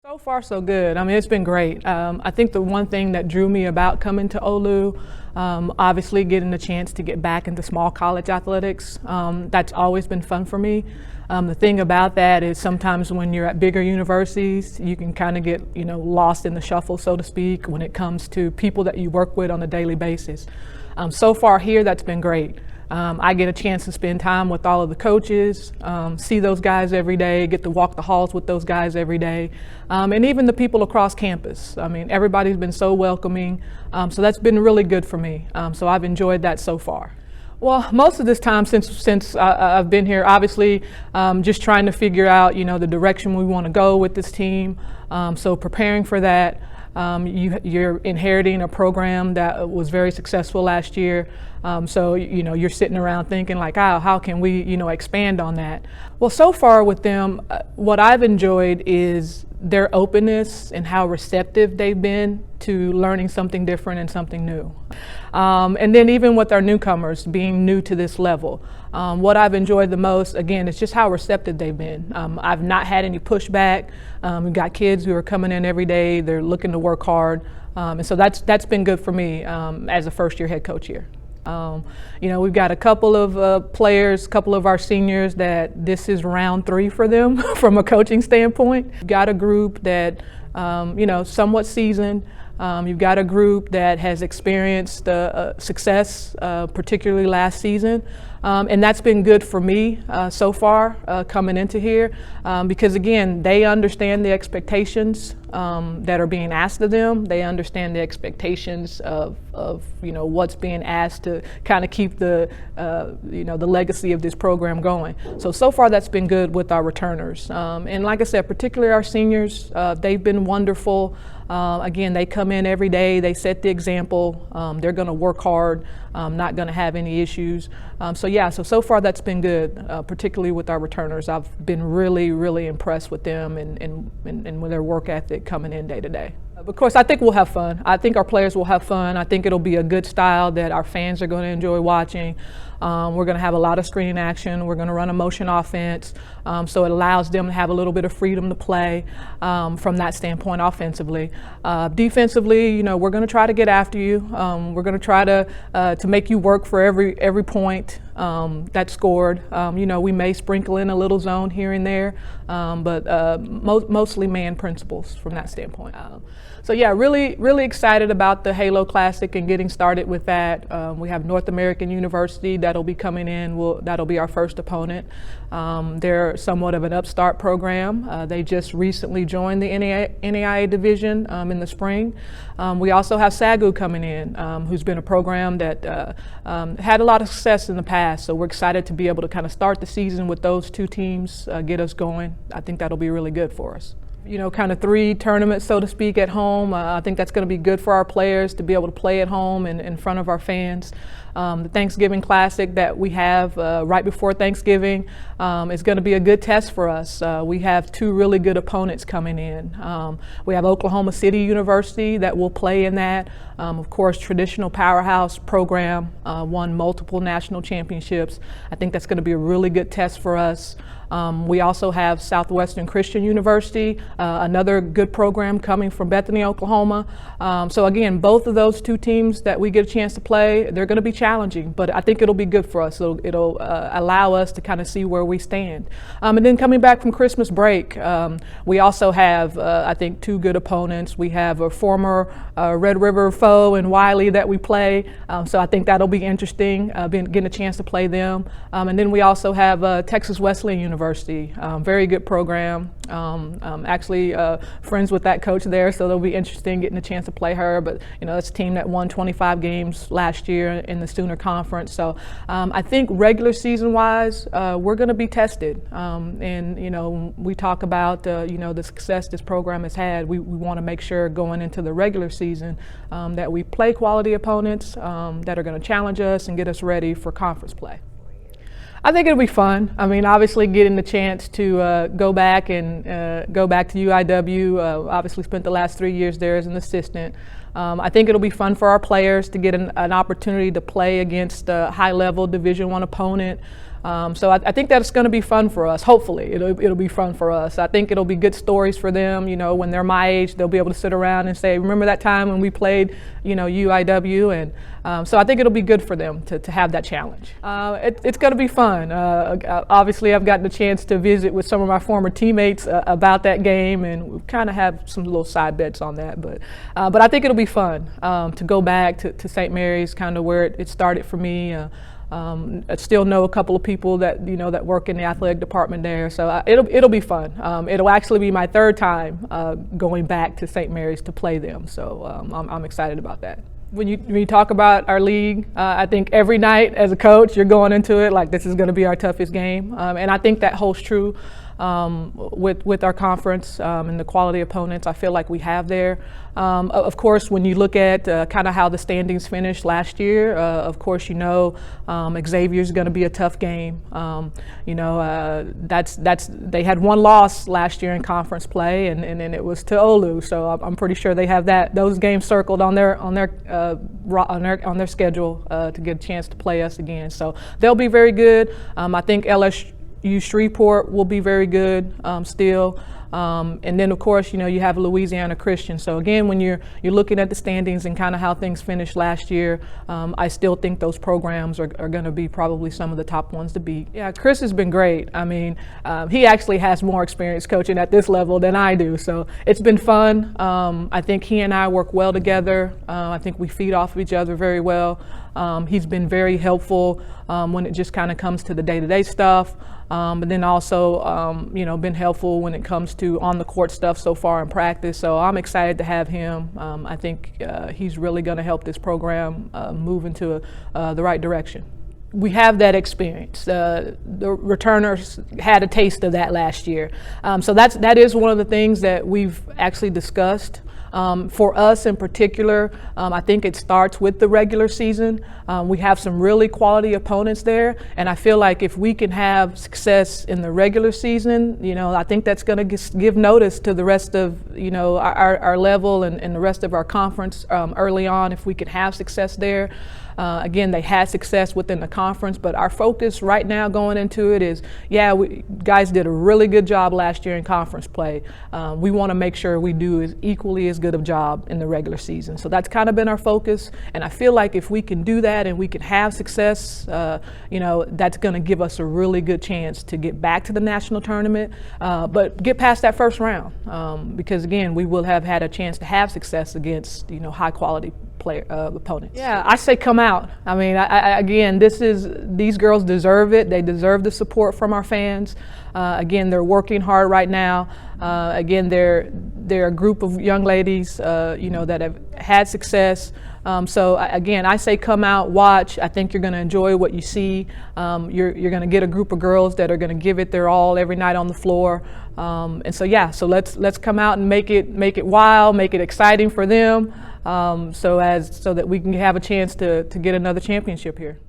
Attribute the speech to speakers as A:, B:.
A: So far, so good. I mean, it's been great. I think the one thing that drew me about coming to OLLU, obviously getting the chance to get back into small college athletics, that's always been fun for me. The thing about that is sometimes when you're at bigger universities, you can kind of get, lost in the shuffle, so to speak, when it comes to people that you work with on a daily basis. So far here, that's been great. I get a chance to spend time with all of the coaches, see those guys every day, get to walk the halls with those guys every day, and even the people across campus. I mean, everybody's been so welcoming, so that's been really good for me. So I've enjoyed that so far. Well, most of this time since I've been here, obviously just trying to figure out, the direction we want to go with this team. So preparing for that. You're inheriting a program that was very successful last year. So, you're sitting around thinking like, oh, how can we, expand on that? Well, so far with them, what I've enjoyed is their openness and how receptive they've been to learning something different and something new. And then even with our newcomers being new to this level, what I've enjoyed the most, again, is just how receptive they've been. I've not had any pushback. We've got kids who are coming in every day. They're looking to work hard. And so that's been good for me as a first-year head coach here. We've got a couple of players, a couple of our seniors that this is round 3 for them from a coaching standpoint. We've got a group that, somewhat seasoned. You've got a group that has experienced success, particularly last season. And that's been good for me so far coming into here because, again, they understand the expectations that are being asked of them. They understand the expectations of what's being asked to kind of keep the legacy of this program going. So far that's been good with our returners. And like I said, particularly our seniors, they've been wonderful. Again, they come in every day, they set the example, they're going to work hard, not going to have any issues. So far that's been good, particularly with our returners. I've been really, really impressed with them and with their work ethic coming in day to day. Of course, I think we'll have fun. I think our players will have fun. I think it'll be a good style that our fans are going to enjoy watching. We're going to have a lot of screen action. We're going to run a motion offense, so it allows them to have a little bit of freedom to play from that standpoint offensively. Defensively, we're going to try to get after you. We're going to try to make you work for every point that's scored. We may sprinkle in a little zone here and there, but mostly man principles from that standpoint. So yeah, really, really excited about the Halo Classic and getting started with that. We have North American University that'll be coming in. That'll be our first opponent. They're somewhat of an upstart program. They just recently joined the NAIA division in the spring. We also have SAGU coming in, who's been a program that had a lot of success in the past. So we're excited to be able to kind of start the season with those two teams, get us going. I think that'll be really good for us. Kind of 3 tournaments, so to speak, at home. I think that's going to be good for our players to be able to play at home and in front of our fans. The Thanksgiving Classic that we have right before Thanksgiving is going to be a good test for us. We have 2 really good opponents coming in. We have Oklahoma City University that will play in that. Of course, traditional powerhouse program, won multiple national championships. I think that's going to be a really good test for us. We also have Southwestern Christian University, another good program coming from Bethany, Oklahoma. So again, both of those 2 teams that we get a chance to play, they're going to be challenging, but I think it'll be good for us. It'll allow us to kind of see where we stand. And then coming back from Christmas break, we also have, I think, 2 good opponents. We have a former Red River foe in Wiley that we play, so I think that'll be interesting, getting a chance to play them. And then we also have Texas Wesleyan University, very good program. Actually friends with that coach there, so it'll be interesting getting a chance to play her. But that's a team that won 25 games last year in the Sooner Conference. So I think regular season wise, we're going to be tested. And we talk about the success this program has had. We want to make sure going into the regular season that we play quality opponents that are going to challenge us and get us ready for conference play. I think it'll be fun. I mean, obviously getting the chance to go back to UIW, obviously spent the last 3 years there as an assistant. I think it'll be fun for our players to get an opportunity to play against a high-level Division I opponent. So I think that's going to be fun for us. Hopefully, it'll be fun for us. I think it'll be good stories for them. You know, when they're my age, they'll be able to sit around and say, "Remember that time when we played, you know, UIW?" And so I think it'll be good for them to have that challenge. It's going to be fun. Obviously, I've gotten the chance to visit with some of my former teammates about that game, and we kind of have some little side bets on that. But I think it'll be fun to go back to St. Mary's, kind of where it started for me. I still know a couple of people that that work in the athletic department there, so it'll be fun. It'll actually be my third time going back to St. Mary's to play them, so I'm excited about that. When you talk about our league, I think every night as a coach you're going into it like this is going to be our toughest game, and I think that holds true with our conference and the quality opponents I feel like we have there. Of course, when you look at kind of how the standings finished last year, of course Xavier's going to be a tough game. They had one loss last year in conference play, and it was to OLLU. So I'm pretty sure they have those games circled on their schedule to get a chance to play us again. So they'll be very good. I think LSU Shreveport will be very good still. And then of course, you have Louisiana Christian. So again, when you're looking at the standings and kind of how things finished last year, I still think those programs are going to be probably some of the top ones to beat. Yeah, Chris has been great. I mean, he actually has more experience coaching at this level than I do. So it's been fun. I think he and I work well together. I think we feed off of each other very well. He's been very helpful when it just kind of comes to the day-to-day stuff. But then also, been helpful when it comes to on the court stuff so far in practice. So I'm excited to have him. I think he's really going to help this program move into the right direction. We have that experience. The returners had a taste of that last year. So that is one of the things that we've actually discussed. For us in particular, I think it starts with the regular season. We have some really quality opponents there, and I feel like if we can have success in the regular season, I think that's going to give notice to the rest of our level and the rest of our conference early on if we can have success there. Again, they had success within the conference, but our focus right now going into it is, guys did a really good job last year in conference play. We want to make sure we do equally as good a job in the regular season. So that's kind of been our focus, and I feel like if we can do that and we can have success, that's going to give us a really good chance to get back to the national tournament, but get past that first round, because again, we will have had a chance to have success against high quality opponents. Yeah, I say come out. I mean, again, these girls deserve it. They deserve the support from our fans. Again, they're working hard right now. Again, they're a group of young ladies, that have had success. So again, I say come out, watch. I think you're going to enjoy what you see. You're going to get a group of girls that are going to give it their all every night on the floor. And so let's come out and make it wild, make it exciting for them. So that we can have a chance to get another championship here.